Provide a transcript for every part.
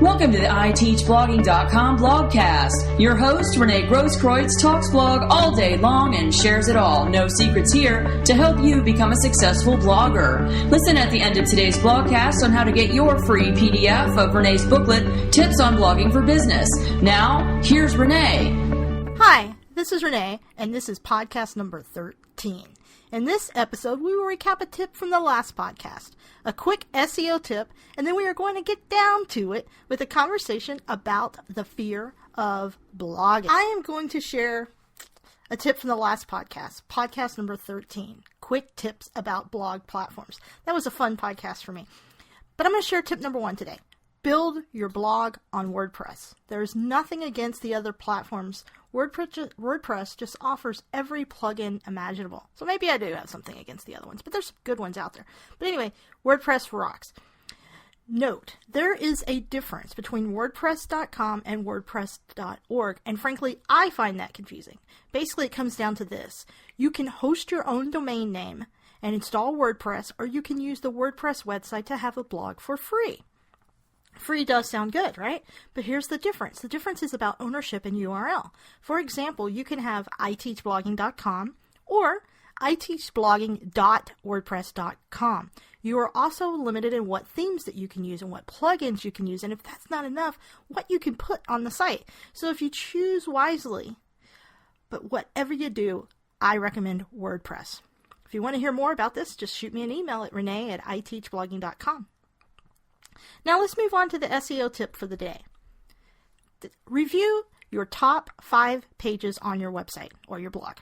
Welcome to the ITeachBlogging.com blogcast. Your host, Renee Grosskreutz, talks blog all day long and shares it all. No secrets here to help you become a successful blogger. Listen at the end of today's blogcast on how to get your free PDF of Renee's booklet, Tips on Blogging for Business. Now, here's Renee. Hi, this is Renee, and this is podcast number 13. In this episode, we will recap a tip from the last podcast, a quick SEO tip, and then we are going to get down to it with a conversation about the fear of blogging. I am going to share a tip from the last podcast, podcast number 13, quick tips about blog platforms. That was a fun podcast for me. But I'm going to share tip number 1 today. Build your blog on WordPress. There's nothing against the other platforms. WordPress just offers every plugin imaginable. So maybe I do have something against the other ones, but there's some good ones out there. But anyway, WordPress rocks. Note, there is a difference between WordPress.com and WordPress.org, and frankly, I find that confusing. Basically, it comes down to this. You can host your own domain name and install WordPress, or you can use the WordPress website to have a blog for free. Free does sound good, right? But here's the difference. The difference is about ownership and URL. For example, you can have iteachblogging.com or iteachblogging.wordpress.com. You are also limited in what themes that you can use and what plugins you can use, and if that's not enough, what you can put on the site. So if you choose wisely, but whatever you do, I recommend WordPress. If you want to hear more about this, just shoot me an email at renee@iteachblogging.com. Now let's move on to the SEO tip for the day. Review your top 5 pages on your website or your blog.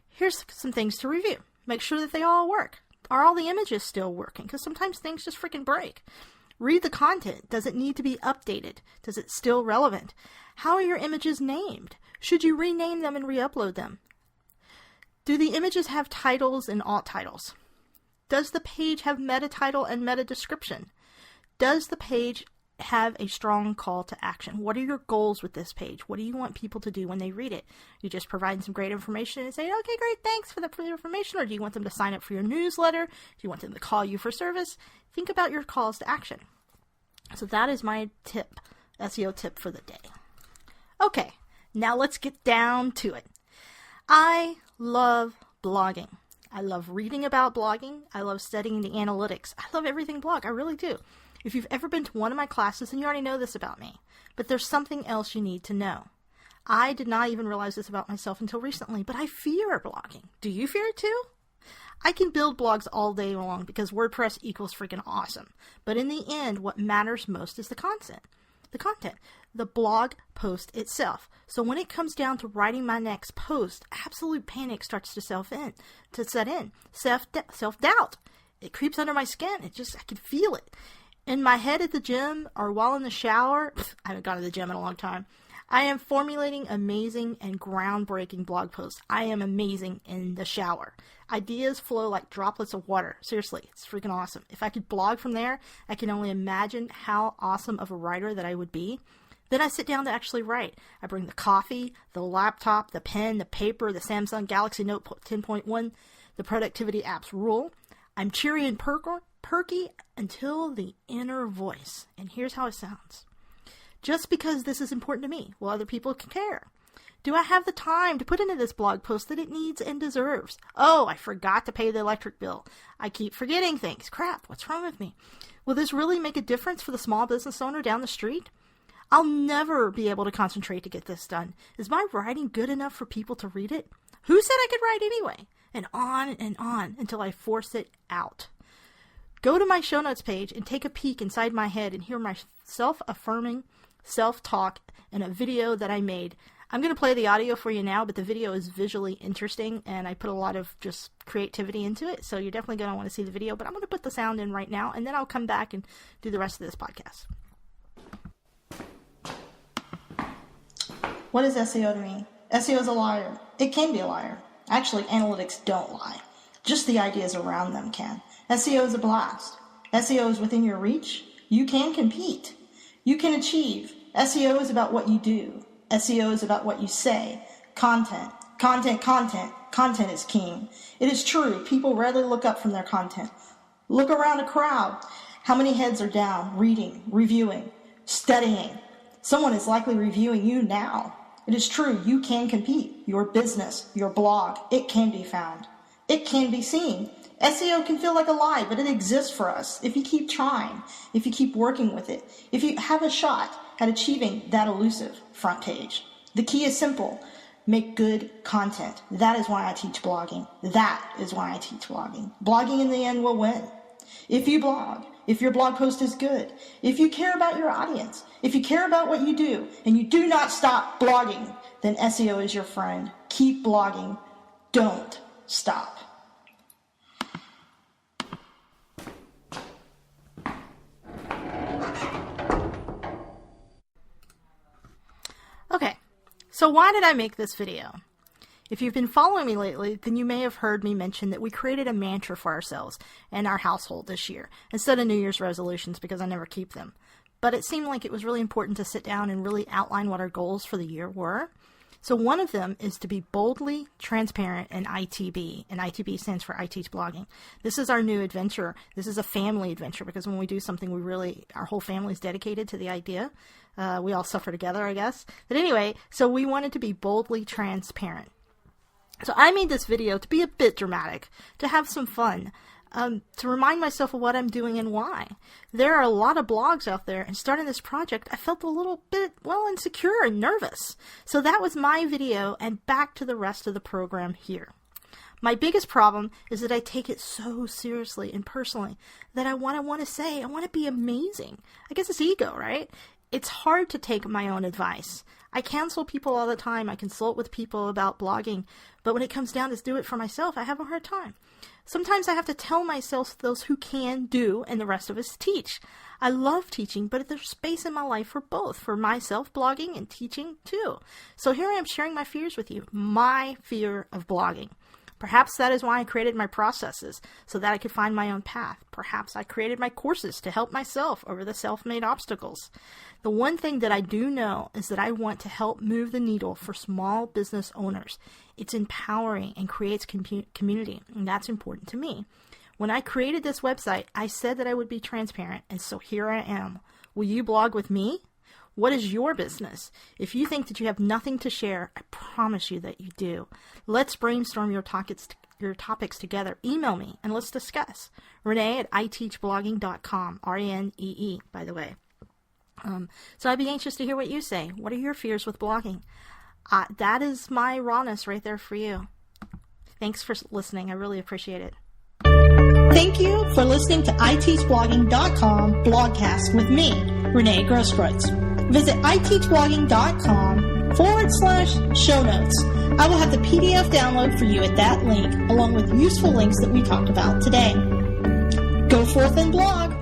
Here's some things to review. Make sure that they all work. Are all the images still working? Because sometimes things just freaking break. Read the content. Does it need to be updated? Does it still relevant? How are your images named? Should you rename them and re-upload them? Do the images have titles and alt titles? Does the page have meta title and meta description? Does the page have a strong call to action? What are your goals with this page? What do you want people to do when they read it? You just provide some great information and say, okay, great, thanks for the information. Or do you want them to sign up for your newsletter? Do you want them to call you for service? Think about your calls to action. So that is my tip, SEO tip for the day. Okay, now let's get down to it. I love blogging. I love reading about blogging. I love studying the analytics. I love everything blog. I really do. If you've ever been to one of my classes, then you already know this about me. But there's something else you need to know. I did not even realize this about myself until recently, but I fear blogging. Do you fear it too? I can build blogs all day long because WordPress equals freaking awesome. But in the end, what matters most is the content. The blog post itself. So when it comes down to writing my next post, absolute panic starts to set in. Self-doubt. It creeps under my skin. I can feel it. In my head at the gym or while in the shower, I haven't gone to the gym in a long time, I am formulating amazing and groundbreaking blog posts. I am amazing in the shower. Ideas flow like droplets of water. Seriously, it's freaking awesome. If I could blog from there, I can only imagine how awesome of a writer that I would be. Then I sit down to actually write. I bring the coffee, the laptop, the pen, the paper, the Samsung Galaxy Note 10.1. The productivity apps rule. I'm cheery and perky until the inner voice. And here's how it sounds. Just because this is important to me, will other people care? Do I have the time to put into this blog post that it needs and deserves? Oh, I forgot to pay the electric bill. I keep forgetting things. Crap, what's wrong with me? Will this really make a difference for the small business owner down the street? I'll never be able to concentrate to get this done. Is my writing good enough for people to read it? Who said I could write anyway? And on until I force it out. Go to my show notes page and take a peek inside my head and hear my self-affirming self-talk in a video that I made. I'm going to play the audio for you now, but the video is visually interesting and I put a lot of just creativity into it. So you're definitely going to want to see the video, but I'm going to put the sound in right now and then I'll come back and do the rest of this podcast. What is SEO to me? SEO is a liar. It can be a liar. Actually, analytics don't lie. Just the ideas around them can. SEO is a blast. SEO is within your reach. You can compete. You can achieve. SEO is about what you do. SEO is about what you say. Content. Content is king. It is true. People rarely look up from their content. Look around a crowd. How many heads are down, reading, reviewing? studying. Someone is likely reviewing you now. It is true, you can compete. Your business, your blog, it can be found. It can be seen. SEO can feel like a lie, but it exists for us. If you keep trying, if you keep working with it, if you have a shot at achieving that elusive front page. The key is simple. Make good content. That is why I teach blogging. That is why I teach blogging. Blogging in the end will win. If you blog, if your blog post is good, if you care about your audience, if you care about what you do, and you do not stop blogging, then SEO is your friend. Keep blogging. Don't stop. Okay, so why did I make this video? If you've been following me lately, then you may have heard me mention that we created a mantra for ourselves and our household this year, instead of New Year's resolutions, because I never keep them. But it seemed like it was really important to sit down and really outline what our goals for the year were. So one of them is to be boldly transparent in ITB, and ITB stands for I Teach Blogging. This is our new adventure. This is a family adventure, because when we do something, our whole family is dedicated to the idea. We all suffer together, I guess. But anyway, so we wanted to be boldly transparent. So I made this video to be a bit dramatic, to have some fun, to remind myself of what I'm doing and why. There are a lot of blogs out there, and starting this project, I felt a little bit, insecure and nervous. So that was my video, and back to the rest of the program here. My biggest problem is that I take it so seriously and personally that I want to be amazing. I guess it's ego, right? It's hard to take my own advice. I counsel people all the time. I consult with people about blogging. But when it comes down to do it for myself, I have a hard time. Sometimes I have to tell myself those who can do and the rest of us teach. I love teaching, but there's space in my life for both, for myself blogging and teaching too. So here I am sharing my fears with you, my fear of blogging. Perhaps that is why I created my processes, so that I could find my own path. Perhaps I created my courses to help myself over the self-made obstacles. The one thing that I do know is that I want to help move the needle for small business owners. It's empowering and creates community, and that's important to me. When I created this website, I said that I would be transparent, and so here I am. Will you blog with me? What is your business? If you think that you have nothing to share, I promise you that you do. Let's brainstorm your topics together. Email me and let's discuss. Renee at iteachblogging.com. RENEE, by the way. So I'd be anxious to hear what you say. What are your fears with blogging? That is my rawness right there for you. Thanks for listening. I really appreciate it. Thank you for listening to iteachblogging.com blogcast with me, Renee Grosskreutz. Visit iteachblogging.com/show notes. I will have the PDF download for you at that link, along with useful links that we talked about today. Go forth and blog.